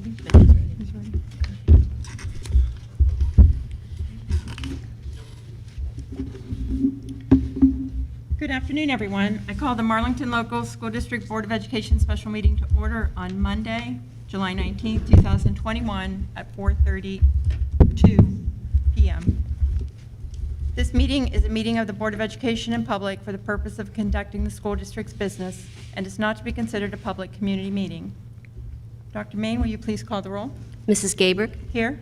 ready? He's ready. Good afternoon, everyone. I call the Marlington Local School District Board of Education special meeting to order on Monday, July 19th, 2021 at 4:32 p.m. This meeting is a meeting of the Board of Education in public for the purpose of conducting the school district's business and is not to be considered a public community meeting. Dr. Main, will you please call the roll? Mrs. Gabrick? Here?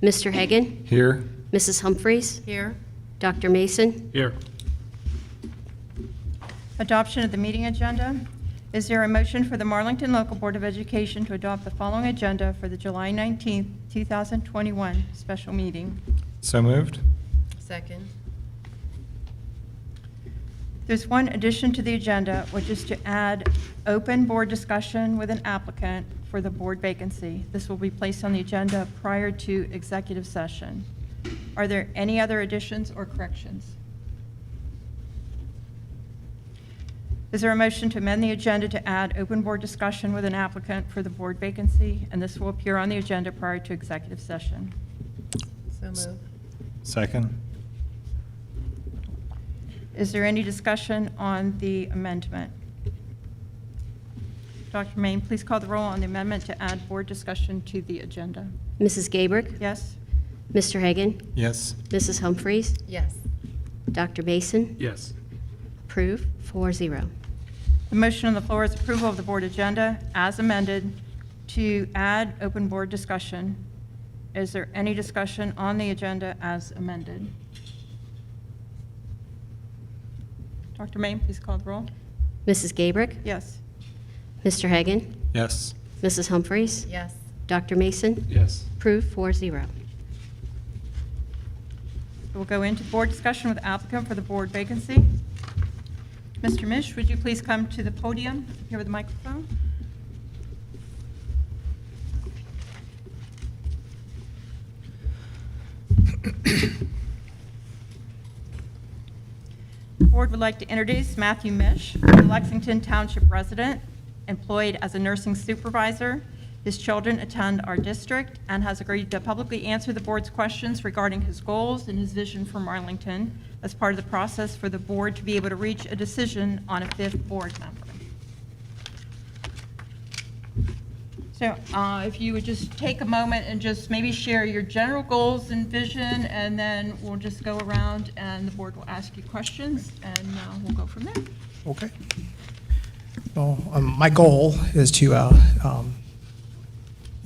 Mr. Hagan? Here. Mrs. Humphries? Here. Dr. Mason? Here. Adoption of the meeting agenda. Is there a motion for the Marlington Local Board of Education to adopt the following agenda for the July 19th, 2021 special meeting? So moved. Second. There's one addition to the agenda, which is to add open board discussion with an applicant for the board vacancy. This will be placed on the agenda prior to executive session. Are there any other additions or corrections? Is there a motion to amend the agenda to add open board discussion with an applicant for the board vacancy? And this will appear on the agenda prior to executive session. So moved. Second. Is there any discussion on the amendment? Dr. Main, please call the roll on the amendment to add board discussion to the agenda. Mrs. Gabrick? Yes? Mr. Hagan? Yes. Mrs. Humphries? Yes. Dr. Mason? Yes. Approve, 4-0. The motion on the floor is approval of the board agenda as amended to add open board discussion. Is there any discussion on the agenda as amended? Dr. Main, please call the roll. Mrs. Gabrick? Yes. Mr. Hagan? Yes. Mrs. Humphries? Yes. Dr. Mason? Yes. Approve, 4-0. We'll go into board discussion with applicant for the board vacancy. Mr. Mish, would you please come to the podium here with the microphone? The board would like to introduce Matthew Mish, a Lexington Township resident, employed as a nursing supervisor. His children attend our district and has agreed to publicly answer the board's questions regarding his goals and his vision for Marlington as part of the process for the board to be able to reach a decision on a fifth board member. So if you would just take a moment and just maybe share your general goals and vision, and then we'll just go around and the board will ask you questions, and we'll go from there. Okay. Well, my goal is to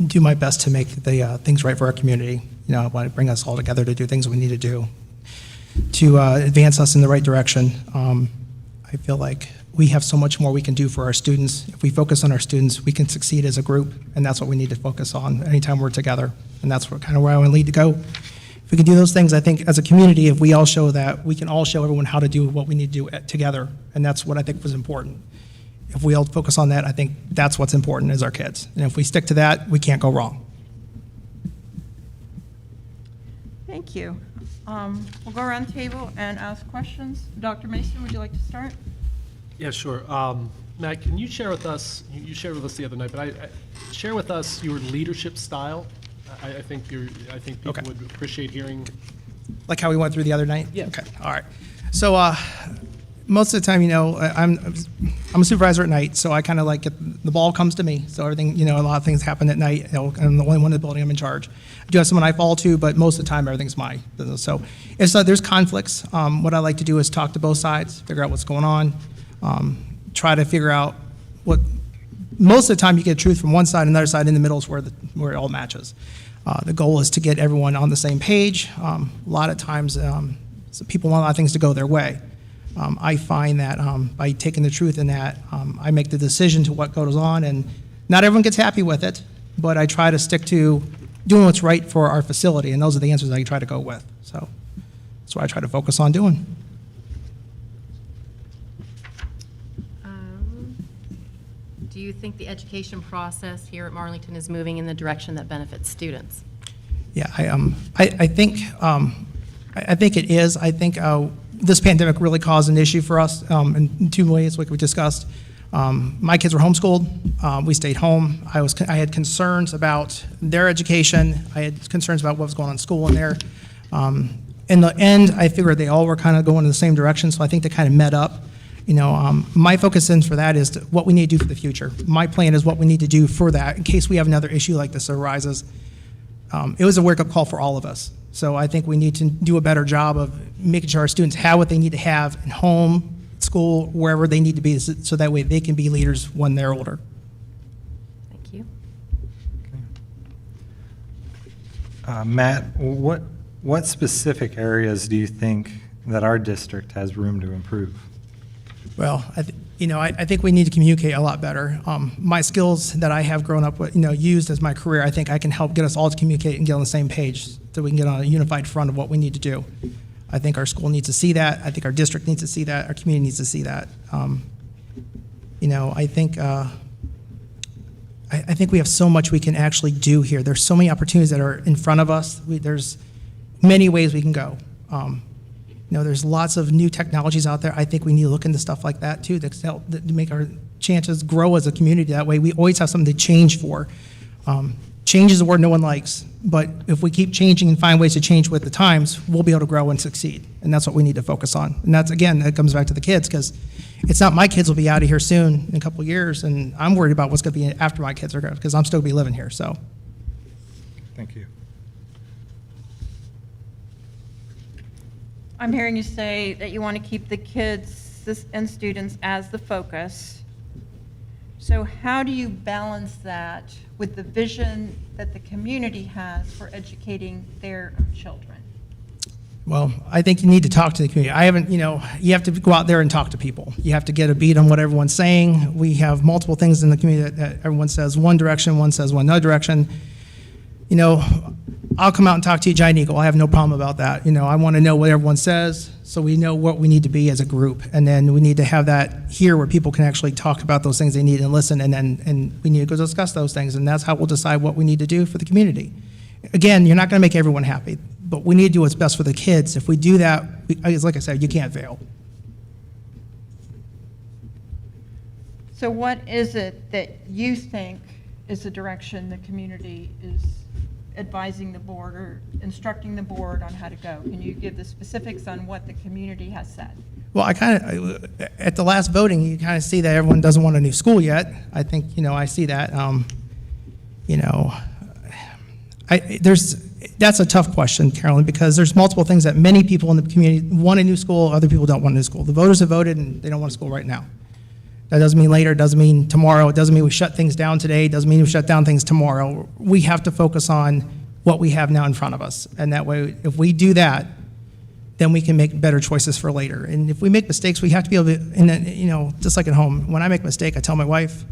do my best to make the things right for our community. You know, I want to bring us all together to do things we need to do to advance us in the right direction. I feel like we have so much more we can do for our students. If we focus on our students, we can succeed as a group, and that's what we need to focus on anytime we're together. And that's what, kind of where I want to lead to go. If we can do those things, I think as a community, if we all show that, we can all show everyone how to do what we need to do together. And that's what I think was important. If we all focus on that, I think that's what's important is our kids. And if we stick to that, we can't go wrong. Thank you. We'll go around the table and ask questions. Dr. Mason, would you like to start? Yeah, sure. Matt, can you share with us, you shared with us the other night, but share with us your leadership style. I think people Okay. would appreciate hearing. Like how we went through the other night? Yeah. Okay, all right. So most of the time, you know, I'm a supervisor at night, so I kind of like the ball comes to me. So everything, you know, a lot of things happen at night. You know, I'm the only one in the building. I'm in charge. I do have someone I fall to, but most of the time, everything's my business. So if there's conflicts, what I like to do is talk to both sides, figure out what's going on, try to figure out what. Most of the time, you get truth from one side, and the other side in the middle is where it all matches. The goal is to get everyone on the same page. A lot of times, so people want a lot of things to go their way. I find that by taking the truth in that, I make the decision to what goes on, and not everyone gets happy with it, but I try to stick to doing what's right for our facility, and those are the answers I try to go with. So that's what I try to focus on doing. Do you think the education process here at Marlington is moving in the direction that benefits students? Yeah, I think it is. I think this pandemic really caused an issue for us in two ways, like we discussed. My kids were homeschooled. We stayed home. I had concerns about their education. I had concerns about what was going on in school and there. In the end, I figured they all were kind of going in the same direction, so I think they kind of met up. My focus in for that is what we need to do for the future. My plan is what we need to do for that in case we have another issue like this arises. It was a wake-up call for all of us. So I think we need to do a better job of making sure our students have what they need to have in home, school, wherever they need to be, so that way they can be leaders when they're older. Thank you. Matt, what specific areas do you think that our district has room to improve? Well, I think we need to communicate a lot better. My skills that I have grown up with, used as my career, I think I can help get us all to communicate and get on the same page so we can get on a unified front of what we need to do. I think our school needs to see that. I think our district needs to see that. Our community needs to see that. I think we have so much we can actually do here. There's so many opportunities that are in front of us. There's many ways we can go. There's lots of new technologies out there. I think we need to look into stuff like that too to help to make our chances grow as a community. That way we always have something to change for. Change is a word no one likes, but if we keep changing and find ways to change with the times, we'll be able to grow and succeed. And that's what we need to focus on. And that's, again, that comes back to the kids, because it's not my kids will be out of here soon in a couple of years, and I'm worried about what's going to be after my kids are gone, because I'm still going to be living here. So, Thank you. I'm hearing you say that you want to keep the kids and students as the focus. So how do you balance that with the vision that the community has for educating their children? well, I think you need to talk to the community. You have to go out there and talk to people. You have to get a beat on what everyone's saying. We have multiple things in the community that everyone says one direction, one says one other direction. I'll come out and talk to you, Giant Eagle. I have no problem about that. I want to know what everyone says so we know what we need to be as a group. And then we need to have that here where people can actually talk about those things they need and listen, and we need to go discuss those things. And that's how we'll decide what we need to do for the community. Again, you're not going to make everyone happy, but we need to do what's best for the kids. If we do that, like I said, you can't fail. So what is it that you think is the direction the community is advising the board or instructing the board on how to go? Can you give the specifics on what the community has said? Well, at the last voting, you kind of see that everyone doesn't want a new school yet. I think, I see that. That's a tough question, Carolyn, because there's multiple things that many people in the community want a new school, other people don't want a new school. The voters have voted and they don't want a school right now. That doesn't mean later, it doesn't mean tomorrow, it doesn't mean we shut things down today, it doesn't mean we shut down things tomorrow. We have to focus on what we have now in front of us. And that way, if we do that, then we can make better choices for later. And if we make mistakes, we have to be able to, and then, just like at home, when I make a mistake, I tell my wife,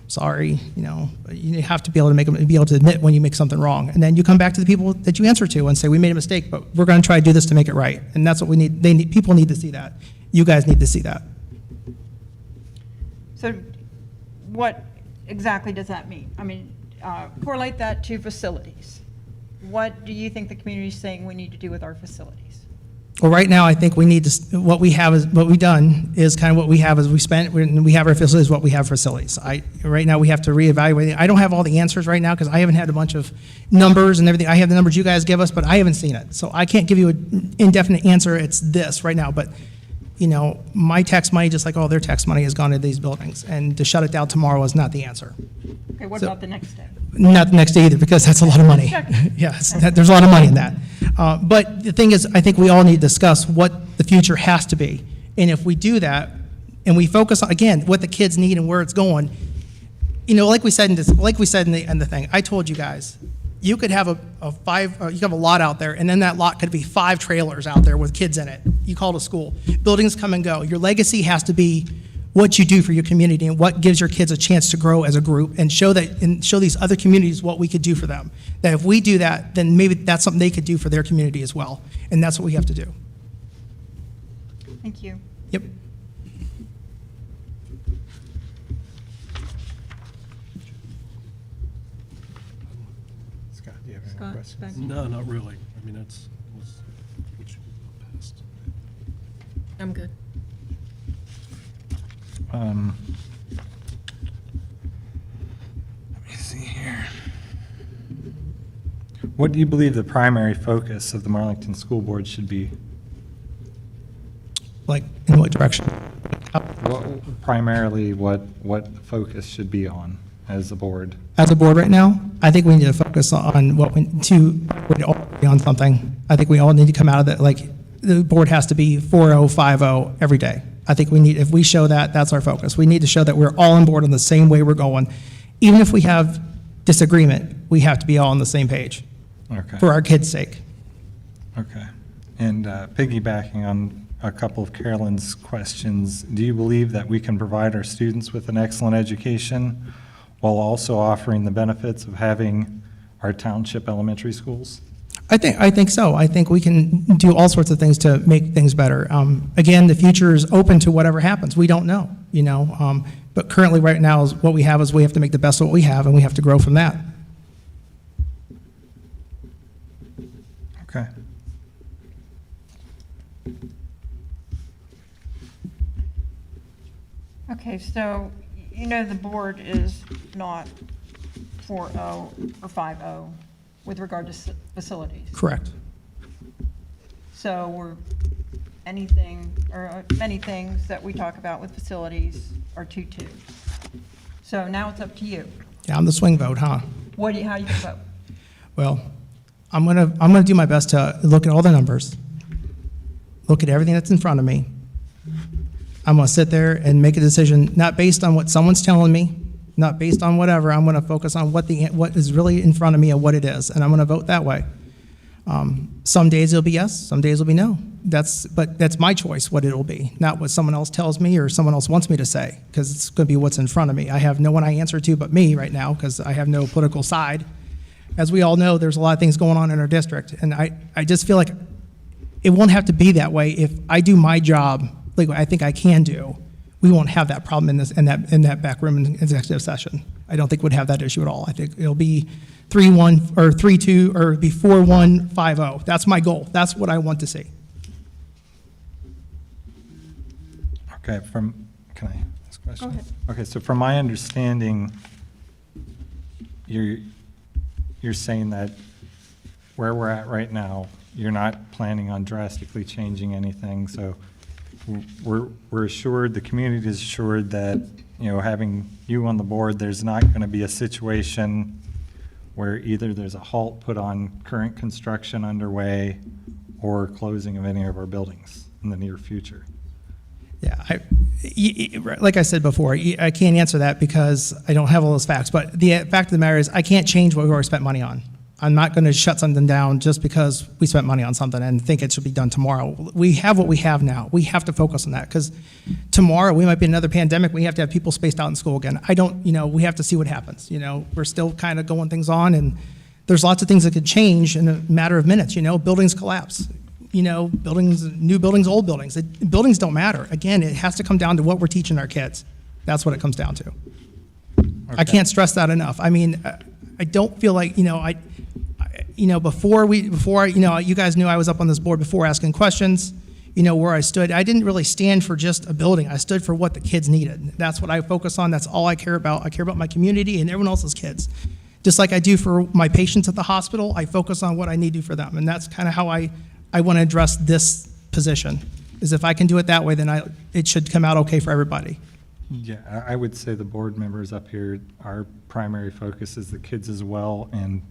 sorry, but you have to be able to admit when you make something wrong. And then you come back to the people that you answer to and say, we made a mistake, but we're going to try to do this to make it right. And that's what we need. People need to see that. You guys need to see that. So what exactly does that mean? Correlate that to facilities. What do you think the community is saying we need to do with our facilities? Well, right now, I think we need to, what we've done is kind of what we have is we have our facilities, what we have facilities. Right now, we have to reevaluate it. I don't have all the answers right now because I haven't had a bunch of numbers and everything. I have the numbers you guys give us, but I haven't seen it. So I can't give you an indefinite answer, it's this right now. But, my tax money, just like all their tax money, has gone to these buildings. And to shut it down tomorrow is not the answer. Okay, what So- about the next step? Not the next day either, because that's a lot of money. Yes, there's a lot of money in that. But the thing is, I think we all need to discuss what the future has to be. And if we do that, and we focus on, again, what the kids need and where it's going, like we said in the thing, I told you guys, you could have you have a lot out there, and then that lot could be 5 trailers out there with kids in it. You call it a school. Buildings come and go. Your legacy has to be what you do for your community and what gives your kids a chance to grow as a group and show these other communities what we could do for them. That if we do that, then maybe that's something they could do for their community as well. And that's what we have to do. Thank you. Yep. Scott, do you have any more Scott, questions? back. No, not really. That's what you passed. I'm good. What do you believe the primary focus of the Marlington School Board should be? Like, in what direction? Primarily, what focus should be on as a board? As a board right now, I think we need to focus on we're all on something. I think we all need to come out of that, like, the board has to be 4-0, 5-0 every day. I think if we show that, that's our focus. We need to show that we're all on board on the same way we're going. Even if we have disagreement, we have to be all on the same page Okay. for our kids' sake. Okay. And piggybacking on a couple of Carolyn's questions, do you believe that we can provide our students with an excellent education while also offering the benefits of having our township elementary schools? I think so. I think we can do all sorts of things to make things better. Again, the future is open to whatever happens. We don't know, but currently right now is what we have to make the best of what we have, and we have to grow from that. Okay. Okay, so the board is not 4-0 or 5-0 with regard to facilities. Correct. So many things that we talk about with facilities are 2-2. So now it's up to you. Yeah, I'm the swing vote, huh? How do you vote? Well, I'm gonna do my best to look at all the numbers, look at everything that's in front of me. I'm gonna sit there and make a decision, not based on what someone's telling me, not based on whatever. I'm gonna focus on what is really in front of me and what it is, and I'm gonna vote that way. Some days it'll be yes, some days it'll be no. But that's my choice, what it'll be, not what someone else tells me or someone else wants me to say, because it's gonna be what's in front of me. I have no one I answer to but me right now, because I have no political side. As we all know, there's a lot of things going on in our district, and I just feel like it won't have to be that way. If I do my job like I think I can do, we won't have that problem in that back room in executive session. I don't think we'd have that issue at all. I think it'll be 3-1 or 3-2 or it'll be 4-1, 5-0. That's my goal. That's what I want to see. Okay, can I ask a question? Go ahead. Okay, so from my understanding, you're saying that where we're at right now, you're not planning on drastically changing anything, so we're assured, the community is assured that, having you on the board, there's not going to be a situation where either there's a halt put on current construction underway or closing of any of our buildings in the near future. Yeah, like I said before, I can't answer that because I don't have all those facts. But the fact of the matter is I can't change what we've already spent money on. I'm not going to shut something down just because we spent money on something and think it should be done tomorrow. We have what we have now. We have to focus on that because tomorrow we might be in another pandemic. We have to have people spaced out in school again. We have to see what happens. We're still kind of going things on, and there's lots of things that could change in a matter of minutes. Buildings collapse. Buildings, new buildings, old buildings. Buildings don't matter. Again, it has to come down to what we're teaching our kids. That's what it comes down to. Okay. I can't stress that enough. I mean, I don't feel like, before you guys knew I was up on this board before asking questions, where I stood. I didn't really stand for just a building. I stood for what the kids needed. That's what I focus on. That's all I care about. I care about my community and everyone else's kids. Just like I do for my patients at the hospital, I focus on what I need to do for them. And that's kind of how I want to address this position, is if I can do it that way, then it should come out okay for everybody. Yeah, I would say the board members up here, our primary focus is the kids as well, and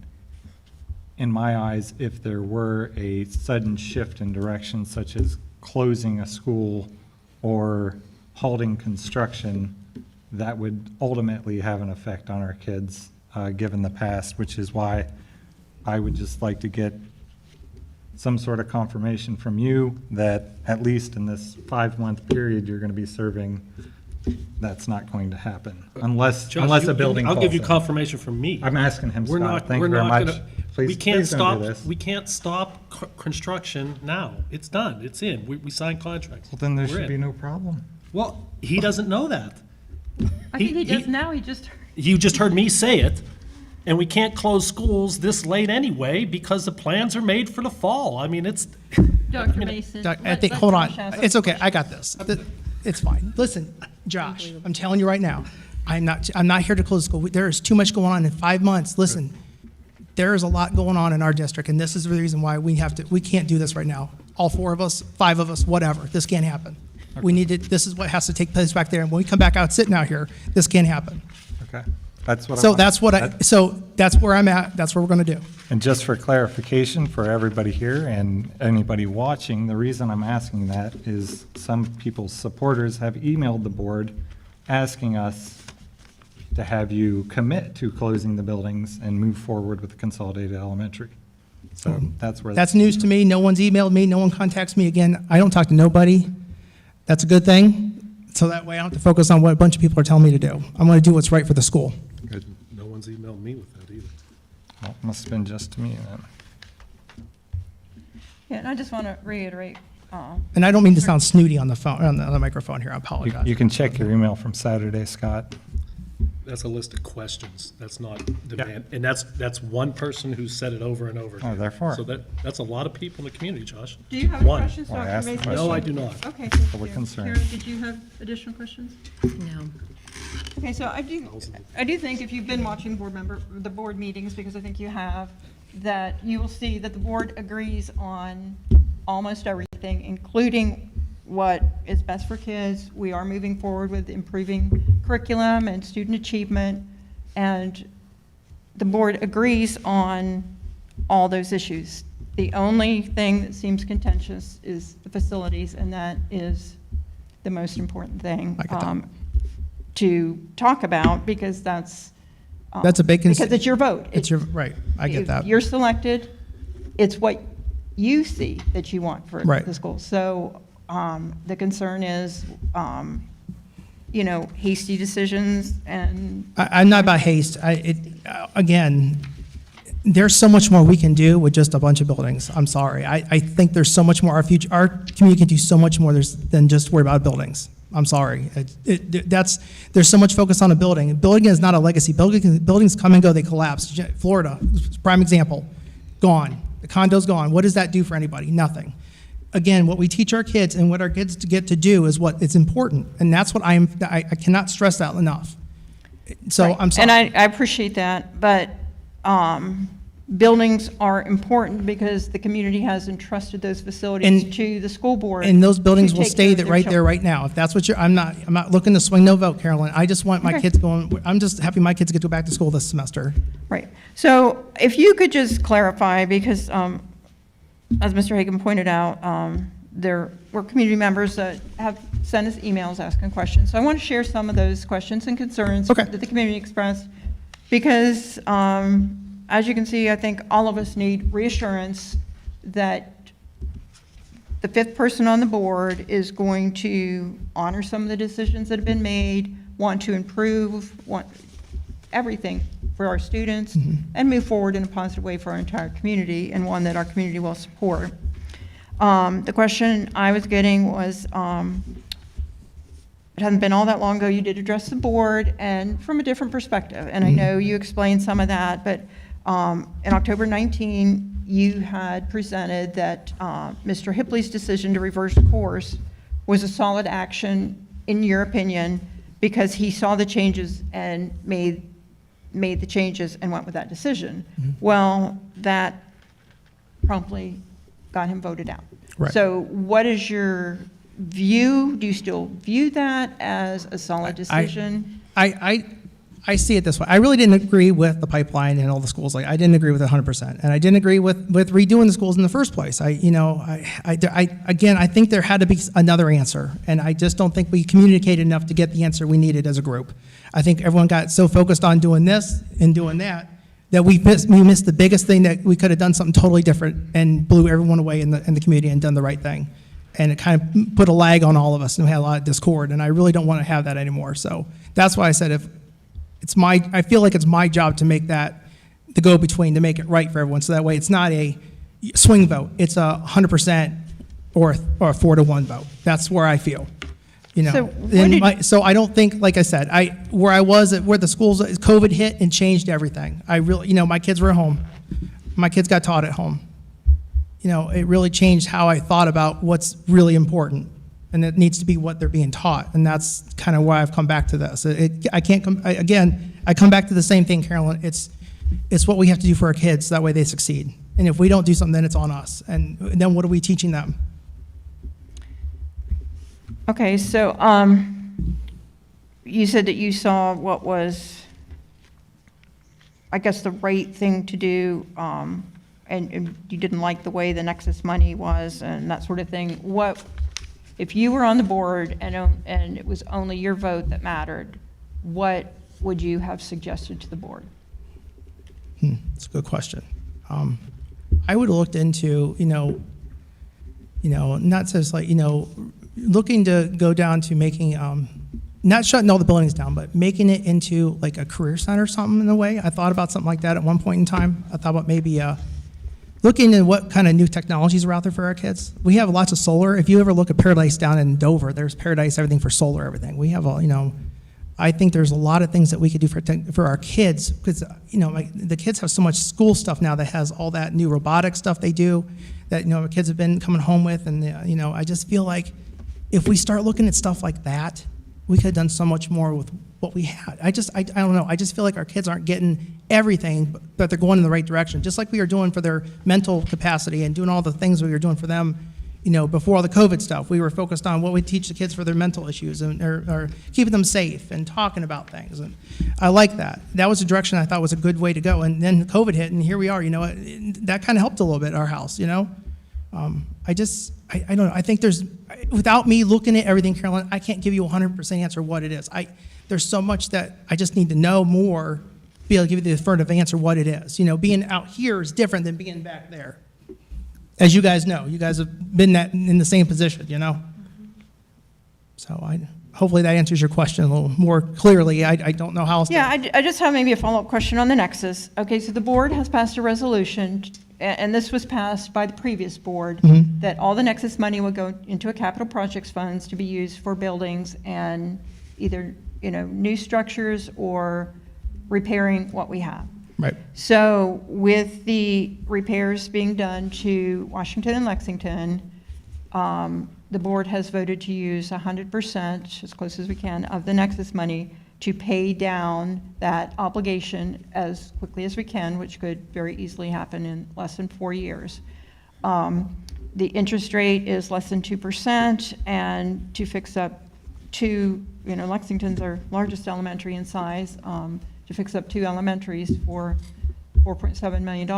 in my eyes, if there were a sudden shift in direction, such as closing a school or halting construction, that would ultimately have an effect on our kids, given the past, which is why I would just like to get some sort of confirmation from you that at least in this 5-month period you're going to be serving, that's not going to happen unless a building I'll give you falls in. confirmation from me. I'm asking him, We're Scott. not, Thank we're you very not much. gonna, Please, we can't please don't stop, do this. we can't stop construction now. It's done, it's in, we signed contracts. Well, then there We're should in. be no problem. Well, he doesn't know that. I think he does now. You just heard me say it, and we can't close schools this late anyway because the plans are made for the fall. I mean, it's, Dr. Mason. Doc, I let- think, let hold on. Josh ask. It's okay. I got this. It's fine. Listen, Josh, I'm telling you right now, I'm not here to close school. There is too much going on in 5 months. Listen, there is a lot going on in our district, and this is the reason why we can't do this right now. All 4 of us, 5 of us, whatever, this can't happen. We need to, this is what has to take place back there, and when we come back out sitting out here, this can't happen. Okay, that's what I So want. that's where I'm at, that's what we're gonna do. And just for clarification for everybody here and anybody watching, the reason I'm asking that is some people's supporters have emailed the board asking us to have you commit to closing the buildings and move forward with the consolidated elementary. So that's where. That's news to me, no one's emailed me, no one contacts me again, I don't talk to nobody. That's a good thing, so that way I don't have to focus on what a bunch of people are telling me to do. I'm gonna do what's right for the school. Good. No one's emailed me with that either. Well, it must have been just to me then. Yeah, and I just want to reiterate, And I don't mean to sound snooty on the phone, on the microphone here, I You apologize. can check your email from Saturday, Scott. That's a list of questions. That's not demand. And that's one person who said it over and over Oh, again. therefore. So that's a lot of people in the community, Josh. do you have any One. questions, Well, I Dr. asked the Mason? question. No, I do not. Okay, thank Public you. concern. Karen, did you have additional questions? No. Okay, so I do think if you've been watching the board meetings, because I think you have, that you will see that the board agrees on almost everything, including what is best for kids. We are moving forward with improving curriculum and student achievement, and the board agrees on all those issues. The only thing that seems contentious is the facilities, and that is the most important thing. I get that. To talk about, because that's. That's a big Because it's your vote. It's your, right, I get that. If you're selected, it's what you see that you want for Right. the school. So the concern is, hasty decisions and. I'm not about haste. Again, there's so much more we can do with just a bunch of buildings. I'm sorry. I think there's so much more, our community can do so much more than just worry about buildings. I'm sorry. There's so much focus on a building. Building is not a legacy. Buildings come and go, they collapse. Florida, prime example, gone. The condo's gone. What does that do for anybody? Nothing. Again, what we teach our kids and what our kids get to do is what it's important. And that's what I cannot stress that enough. So Right. I'm sorry. And I appreciate that, but buildings are important because the community has entrusted those facilities And- to the school board. And those buildings to will take stay care of their right there children. right now. If that's what I'm not looking to swing no vote, Carolyn. I just want my Okay. kids going, I'm just happy my kids get to go back to school this semester. Right. So if you could just clarify, because as Mr. Hagan pointed out, there were community members that have sent us emails asking questions. So I want to share some of those questions and concerns Okay. that the community expressed, because as you can see, I think all of us need reassurance that the fifth person on the board is going to honor some of the decisions that have been made, want to improve, want everything for our students, and move forward in a positive way for our entire community, and one that our community will support. The question I was getting was, it hasn't been all that long ago, you did address the board, and from a different perspective, and I know you explained some of that, but in October 19, you had presented that Mr. Hipley's decision to reverse course was a solid action, in your opinion, because he saw the changes and made the changes and went with that decision. Well, that promptly got him voted out. Right. So what is your view? Do you still view that as a solid decision? I see it this way. I really didn't agree with the pipeline and all the schools. Like, I didn't agree with it 100%. And I didn't agree with redoing the schools in the first place. Again, I think there had to be another answer. And I just don't think we communicated enough to get the answer we needed as a group. I think everyone got so focused on doing this and doing that, that we missed the biggest thing, that we could have done something totally different and blew everyone away in the community and done the right thing. And it kind of put a lag on all of us, and we had a lot of discord, and I really don't want to have that anymore. So that's why I said I feel like it's my job to make that the go-between, to make it right for everyone, so that way it's not a swing vote, it's a 100% or a 4-1 vote. That's where I feel. So I don't think, like I said, where the schools, COVID hit and changed everything. I really, my kids were at home. My kids got taught at home. It really changed how I thought about what's really important, and it needs to be what they're being taught, and that's kind of why I've come back to this. I come back to the same thing, Carolyn. It's what we have to do for our kids, so that way they succeed. And if we don't do something, then it's on us. And then what are we teaching them? Okay, so you said that you saw what was, I guess, the right thing to do, and you didn't like the way the Nexus money was and that sort of thing. What, if you were on the board and it was only your vote that mattered, what would you have suggested to the board? That's a good question. I would have looked into, not just like, looking to go down to making, not shutting all the buildings down, but making it into like a career center or something in a way. I thought about something like that at one point in time. I thought about maybe looking at what kind of new technologies are out there for our kids. We have lots of solar. If you ever look at Paradise down in Dover, there's Paradise, everything for solar, everything. We have I think there's a lot of things that we could do for our kids, because the kids have so much school stuff now that has all that new robotic stuff they do that our kids have been coming home with, and I just feel like if we start looking at stuff like that, we could have done so much more with what we had. I don't know. I just feel like our kids aren't getting everything, but they're going in the right direction, just like we are doing for their mental capacity and doing all the things we were doing for them. Before all the COVID stuff, we were focused on what we teach the kids for their mental issues or keeping them safe and talking about things. And I like that. That was a direction I thought was a good way to go. And then COVID hit, and here we are. That kind of helped a little bit, our house. I don't know. I think without me looking at everything, Carolyn, I can't give you a 100% answer what it is. There's so much that I just need to know more, be able to give you the affirmative answer what it is. Being out here is different than being back there. As you guys know, you guys have been in the same position, So hopefully that answers your question a little more clearly. I don't know how else to. Yeah, I just have maybe a follow-up question on the Nexus. Okay, so the board has passed a resolution, and this was passed by the previous board, that all the Nexus money would go into a capital projects funds to be used for buildings and either, new structures or repairing what we have. Right. So with the repairs being done to Washington and Lexington, the board has voted to use 100%, as close as we can, of the Nexus money to pay down that obligation as quickly as we can, which could very easily happen in less than 4 years. The interest rate is less than 2%, and to fix up Lexington's our largest elementary in size, to fix up 2 elementaries for $4.7 million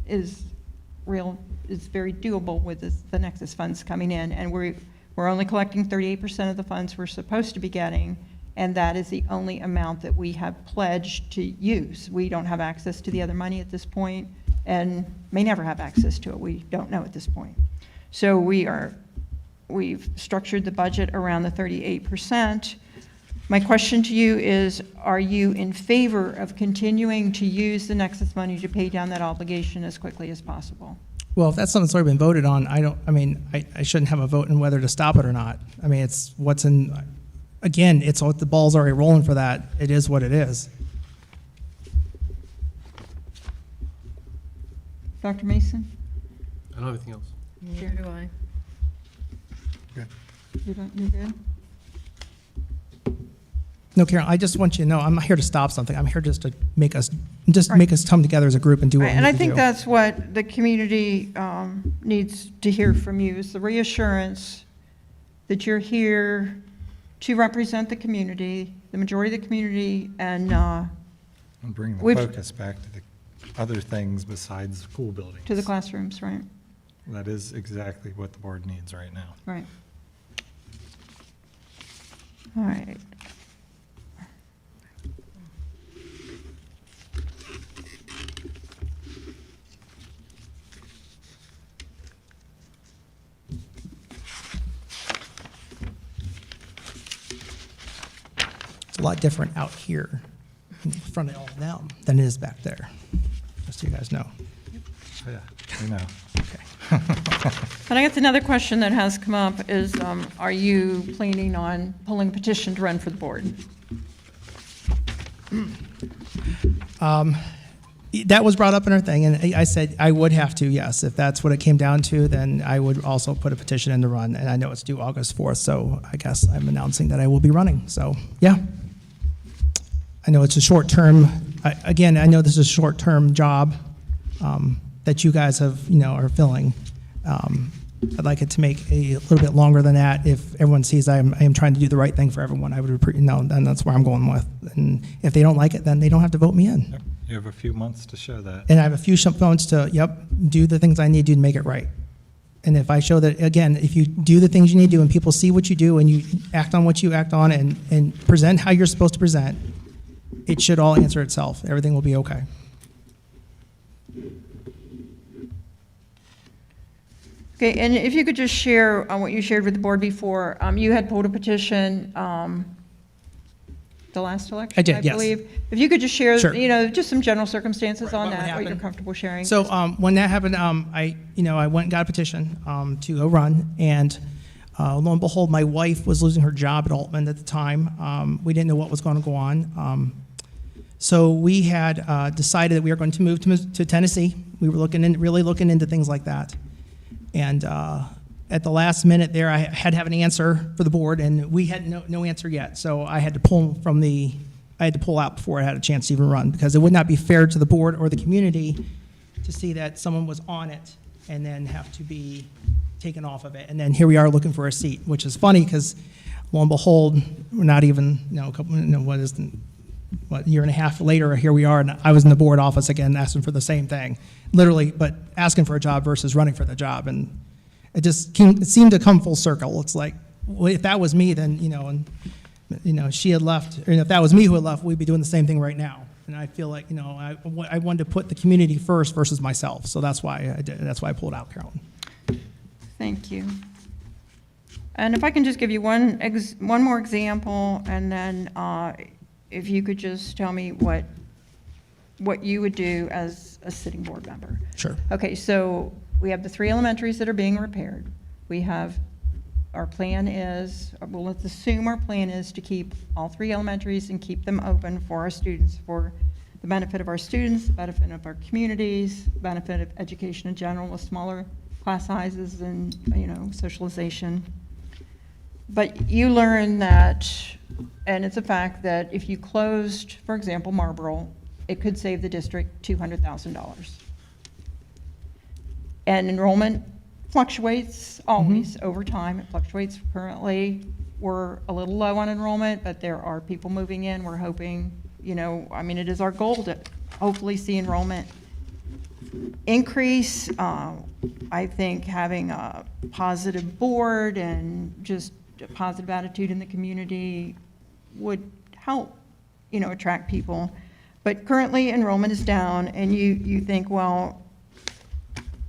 is very doable with the Nexus funds coming in, and we're only collecting 38% of the funds we're supposed to be getting, and that is the only amount that we have pledged to use. We don't have access to the other money at this point, and may never have access to it. We don't know at this point. So we've structured the budget around the 38%. My question to you is, are you in favor of continuing to use the Nexus money to pay down that obligation as quickly as possible? Well, if that's something that's already been voted on, I shouldn't have a vote on whether to stop it or not. It's what's in, again, it's what the ball's already rolling for that. It is what it is. Dr. Mason? I don't have anything else. Neither do I. You're good? No, Karen, I just want you to know, I'm not here to stop something. I'm here just to make us come together as a group and do what we need And to I do. think that's what the community needs to hear from you, is the reassurance that you're here to represent the community, the majority of the community, and bring the We've- focus back to the other things besides school buildings. to the classrooms, right? That is exactly what the board needs right now. Right. All right. It's a lot different out here in front of all of them than it is back there, just so you guys know. Oh, yeah, I know. And I guess another question that has come up is, are you planning on pulling a petition to run for the board? That was brought up in our thing, and I said I would have to, yes. If that's what it came down to, then I would also put a petition in to run, and I know it's due August 4th, so I guess I'm announcing that I will be running. So, yeah. I know it's a short-term, again, I know this is a short-term job that you guys have, are filling. I'd like it to make a little bit longer than that. If everyone sees I am trying to do the right thing for everyone, I would, then that's where I'm going with. And if they don't like it, then they don't have to vote me in. Yep. You have a few months to show that. And I have a few months to, do the things I need to do to make it right. And if I show that, again, if you do the things you need to do and people see what you do and you act on what you act on and present how you're supposed to present, it should all answer itself. Everything will be okay. Okay, and if you could just share on what you shared with the board before, you had pulled a petition the last election, I did, yes. believe. If you could just share, Sure. just some general circumstances on What would that, what you're happen? comfortable sharing. So when that happened, I went and got a petition to go run, and lo and behold, my wife was losing her job at Altman at the time. We didn't know what was going to go on. So we had decided that we were going to move to Tennessee. We were really looking into things like that. And at the last minute there, I had to have an answer for the board, and we had no answer yet. So I had to pull out before I had a chance to even run, because it would not be fair to the board or the community to see that someone was on it and then have to be taken off of it. And then here we are looking for a seat, which is funny because lo and behold, we're not even, a year and a half later, here we are, and I was in the board office again asking for the same thing, literally, but asking for a job versus running for the job. And it just it seemed to come full circle. It's like, well, if that was me, then, she had left, or if that was me who had left, we'd be doing the same thing right now. And I feel like, I wanted to put the community first versus myself. So that's why I did. That's why I pulled out, Carolyn. Thank you. And if I can just give you one more example, and then if you could just tell me what you would do as a sitting board member. Sure. Okay, so we have the 3 elementaries that are being repaired. Our plan is, well, let's assume our plan is to keep all 3 elementaries and keep them open for our students, for the benefit of our students, the benefit of our communities, the benefit of education in general, with smaller class sizes and, socialization. But you learn that, and it's a fact, that if you closed, for example, Marlboro, it could save the district $200,000. And enrollment fluctuates always over time. It fluctuates currently. We're a little low on enrollment, but there are people moving in. We're hoping, it is our goal to hopefully see enrollment increase. I think having a positive board and just a positive attitude in the community would help, attract people. But currently enrollment is down, and you think, well,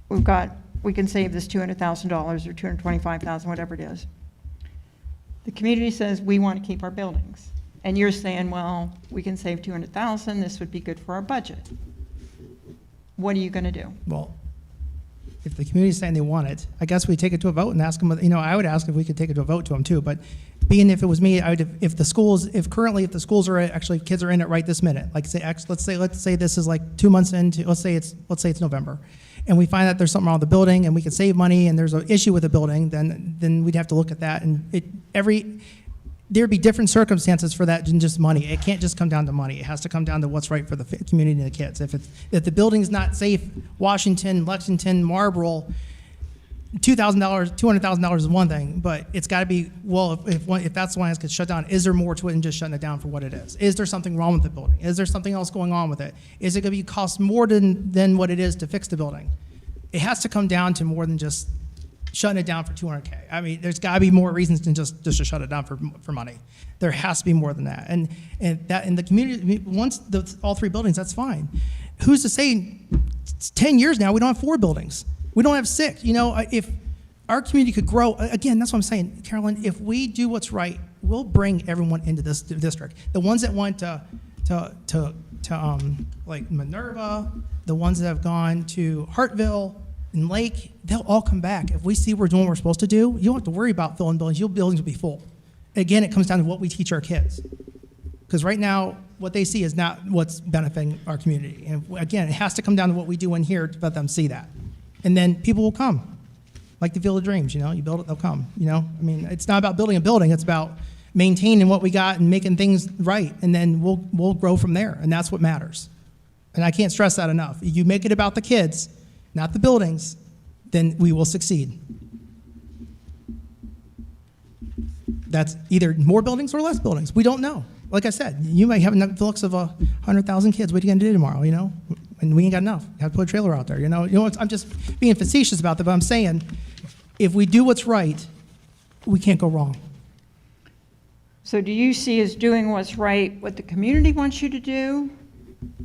we can save this $200,000 or $225,000, whatever it is. The community says we want to keep our buildings, and you're saying, well, we can save $200,000. This would be good for our budget. What are you going to do? Well, if the community's saying they want it, I guess we take it to a vote and ask them, I would ask if we could take it to a vote to them too, but being if it was me, if the schools are actually, kids are in it right this minute, like let's say this is like 2 months into, let's say it's November, and we find that there's something wrong with the building and we can save money and there's an issue with the building, then we'd have to look at that, and there'd be different circumstances for that than just money. It can't just come down to money. It has to come down to what's right for the community and the kids. If the building's not safe, Washington, Lexington, Marlboro, $200,000 is one thing, but it's got to be, well, if that's the one that gets shut down, is there more to it than just shutting it down for what it is? Is there something wrong with the building? Is there something else going on with it? Is it going to cost more than what it is to fix the building? It has to come down to more than just shutting it down for $200K. I mean, there's got to be more reasons than just to shut it down for money. There has to be more than that. And that in the community, once all 3 buildings, that's fine. Who's to say it's 10 years now we don't have 4 buildings? We don't have 6. If our community could grow, again, that's what I'm saying, Carolyn, if we do what's right, we'll bring everyone into this district. The ones that went to like Minerva, the ones that have gone to Hartville and Lake, they'll all come back. If we see we're doing what we're supposed to do, you don't have to worry about filling buildings. Your buildings will be full. Again, it comes down to what we teach our kids. Because right now, what they see is not what's benefiting our community. And again, it has to come down to what we do in here to let them see that. And then people will come. Like the Field of Dreams, you build it, they'll come, I mean, it's not about building a building, it's about maintaining what we got and making things right, and then we'll grow from there, and that's what matters. And I can't stress that enough. If you make it about the kids, not the buildings, then we will succeed. That's either more buildings or less buildings. We don't know. Like I said, you might have enough influx of 100,000 kids. What are you going to do tomorrow, you know? And we ain't got enough. You have to put a trailer out there, you know? I'm just being facetious about that, but I'm saying if we do what's right, we can't go wrong. So do you see as doing what's right what the community wants you to do?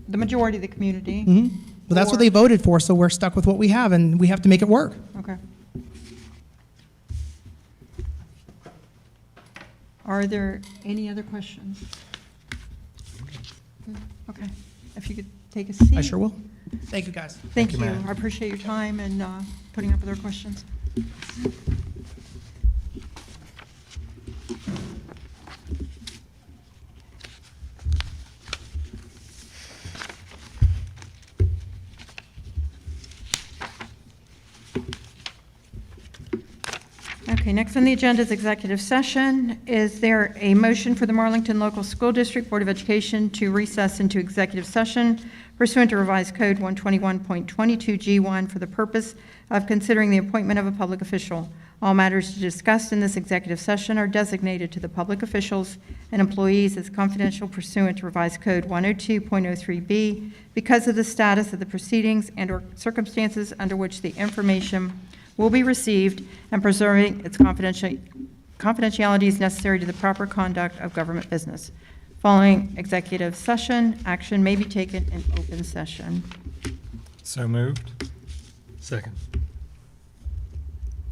The majority of the community? Mm-hmm. But that's what they voted for, so we're stuck with what we have, and we have to make it work. Okay. Are there any other questions? Okay. If you could take a seat. I sure will. Thank you, guys. Thank you, you. Matt. I appreciate your time and putting up with our questions. Okay, next on the agenda is executive session. Is there a motion for the Marlington Local School District Board of Education to recess into executive session pursuant to revised code 121.22G1 for the purpose of considering the appointment of a public official? All matters discussed in this executive session are designated to the public officials and employees as confidential pursuant to revised code 102.03B because of the status of the proceedings and/or circumstances under which the information will be received and preserving its confidentiality is necessary to the proper conduct of government business. Following executive session, action may be taken in open session. So moved. Second.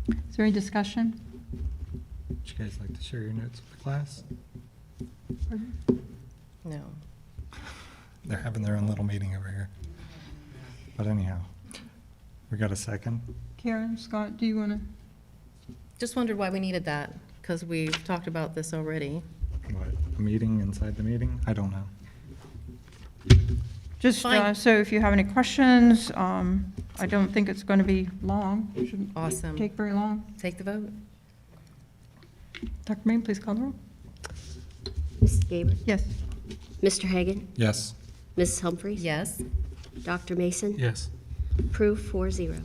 Is there any discussion? Would you guys like to share your notes with the class? No. They're having their own little meeting over here. But anyhow, we got a second? Karen, Scott, do you want to? Just wondered why we needed that, because we've talked about this already. What, a meeting inside the meeting? I don't know. Just, Fine. so if you have any questions, I don't think it's going to be long. It shouldn't Awesome. take very long. Take the vote. Dr. Main, please call the roll. Mrs. Gaber? Yes. Mr. Hagan? Yes. Mrs. Humphries? Yes. Dr. Mason? Yes. Approved 4-0.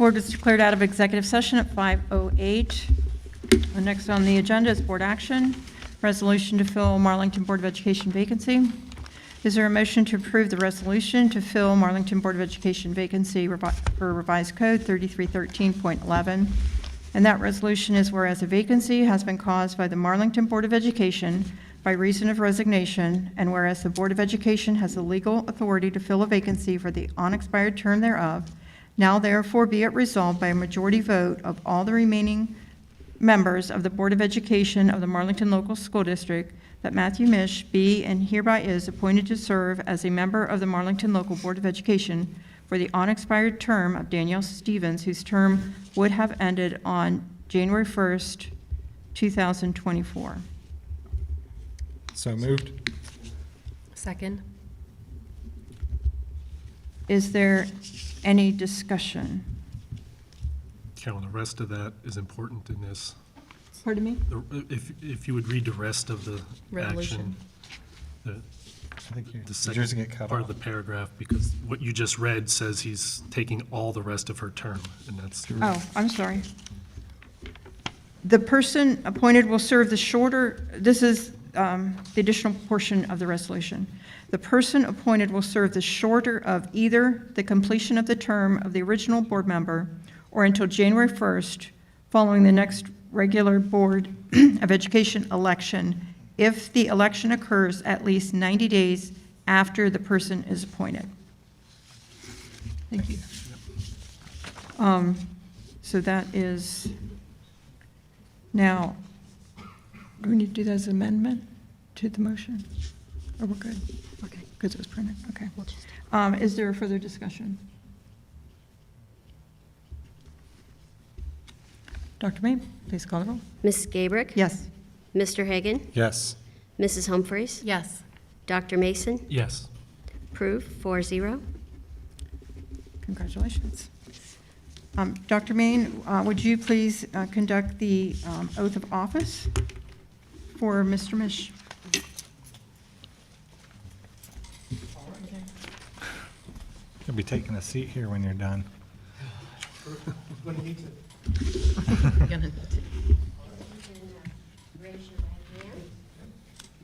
Board was declared out of executive session at 5:08. The next on the agenda is board action, resolution to fill Marlington Board of Education vacancy. Is there a motion to approve the resolution to fill Marlington Board of Education vacancy for revised code 3313.11? And that resolution is whereas a vacancy has been caused by the Marlington Board of Education by reason of resignation, and whereas the Board of Education has the legal authority to fill a vacancy for the unexpired term thereof, now therefore be it resolved by a majority vote of all the remaining members of the Board of Education of the Marlington Local School District that Matthew Mish be and hereby is appointed to serve as a member of the Marlington Local Board of Education for the unexpired term of Danielle Stevens, whose term would have ended on January 1st, 2024. So moved. Second? Is there any discussion? Carolyn, the rest of that is important in this. Pardon me? If you would read the rest of the Resolution. action, I think the yours second get cut part off. of the paragraph, because what you just read says he's taking all the rest of her term, and that's. Oh, I'm sorry. The person appointed will serve the shorter, this is the additional portion of the resolution. The person appointed will serve the shorter of either the completion of the term of the original board member or until January 1st, following the next regular Board of Education election, if the election occurs at least 90 days after the person is appointed. Thank you. So that is, now, do we need to do that as an amendment to the motion? Or we're good? Okay, because it was printed, okay. Is there further discussion? Dr. May, please call the roll. Mrs. Gabrick? Yes. Mr. Hagan? Yes. Mrs. Humphries? Yes. Dr. Mason? Yes. Approved, 4-0. Congratulations. Dr. Main, would you please conduct the oath of office for Mr. Mish? You'll be taking a seat here when you're done. Raise your right hand.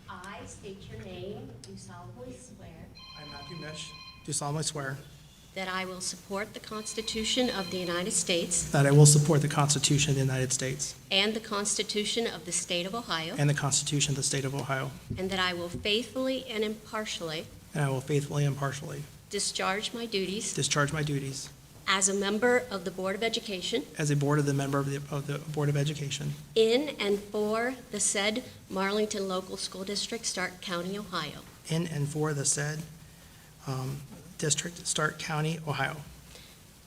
I state your name, do solemnly swear I, Matthew Mish, do solemnly swear that I will support the Constitution of the United States that I will support the Constitution of the United States and the Constitution of the State of Ohio, and the Constitution of the State of Ohio, and that I will faithfully and impartially and I will faithfully and impartially discharge my duties discharge my duties as a member of the Board of Education as a member of the Board of Education in and for the said Marlington Local School District, Stark County, Ohio, in and for the said district, Stark County, Ohio,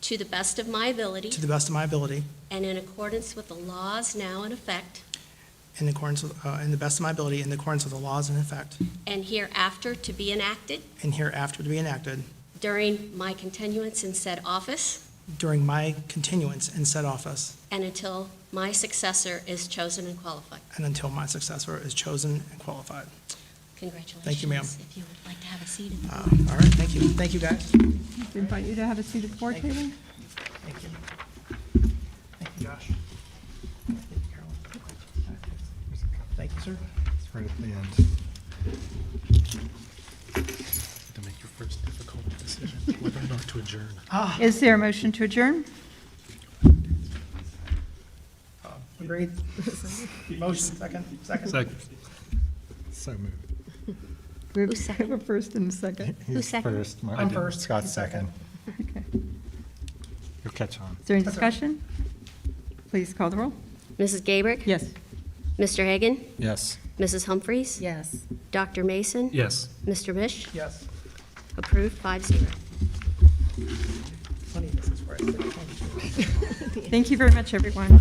to the best of my ability to the best of my ability, and in accordance with the laws now in effect in accordance with, in the best of my ability, in accordance with the laws in effect, and hereafter to be enacted and hereafter to be enacted during my continuance in said office during my continuance in said office and until my successor is chosen and qualified. and until my successor is chosen and qualified. Congratulations. Thank you, ma'am. If you would like to have a seat. at the All right, thank you. Thank you, guys. I invite you to have a seat at the board table. Thank you. Thank you, Josh. Thank you, Carolyn. Thank you, sir. It's right at the end. To make your first difficult decision, whether or not to adjourn. Is there a motion to adjourn? Agreed. Motion, second. Second. So moved. We Who's second? have a first and a second. He's second? first. I'm first. Scott's He's second. second. Okay. You'll catch on. Is there any discussion? Please call the roll. Mrs. Gabrick? Yes. Mr. Hagan? Yes. Mrs. Humphries? Yes. Dr. Mason? Yes. Mr. Mish? Yes. Approved, 5-0. Funny, this is where I said, thank you. Thank you very much, everyone.